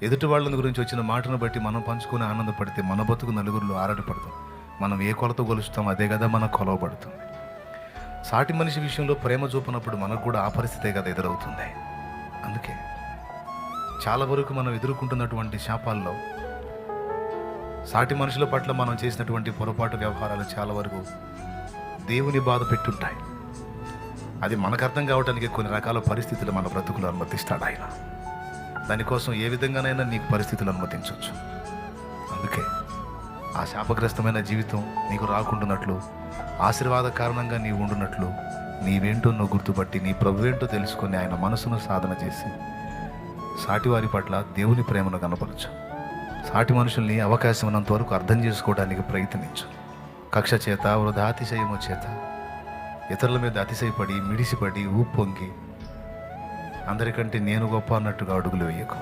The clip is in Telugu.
ఎదుటి వాళ్ళ గురించి వచ్చిన మాటను బట్టి మనం పంచుకొని ఆనందపడితే మన బతుకు నలుగురిలో ఆరాటపడతాం. మనం ఏ కొలత కొలుస్తాం అదే కదా మనకు కొలవబడుతుంది. సాటి మనిషి విషయంలో ప్రేమ చూపినప్పుడు మనకు కూడా ఆ పరిస్థితే కదా ఎదురవుతుంది. అందుకే చాలా వరకు మనం ఎదుర్కొంటున్నటువంటి శాపాల్లో సాటి మనుషుల పట్ల మనం చేసినటువంటి పొరపాటు వ్యవహారాలు చాలా వరకు దేవుని బాధ పెట్టుంటాయి. అది మనకు అర్థం కావడానికి కొన్ని రకాల పరిస్థితులు మన బ్రతుకులు అనుమతిస్తాడు ఆయన. దానికోసం ఏ విధంగానైనా నీకు పరిస్థితులు అనుమతించవచ్చు. అందుకే ఆ శాపగ్రస్తమైన జీవితం నీకు రాకుండానట్లు, ఆశీర్వాద కారణంగా నీవు ఉండునట్లు, నీవేంటో నువ్వు గుర్తుపట్టి నీ ప్రభువేంటో తెలుసుకొని ఆయన మనసును సాధన చేసి సాటివారి పట్ల దేవుని ప్రేమను కనపరచు. సాటి మనుషుల్ని అవకాశం ఉన్నంత వరకు అర్థం చేసుకోవడానికి ప్రయత్నించు. కక్ష చేత, వృధాతిశయము చేత ఇతరుల మీద అతిశయపడి, మిడిసిపడి, ఊపొంగి అందరికంటే నేను గొప్ప అన్నట్టుగా అడుగులు వేయకు.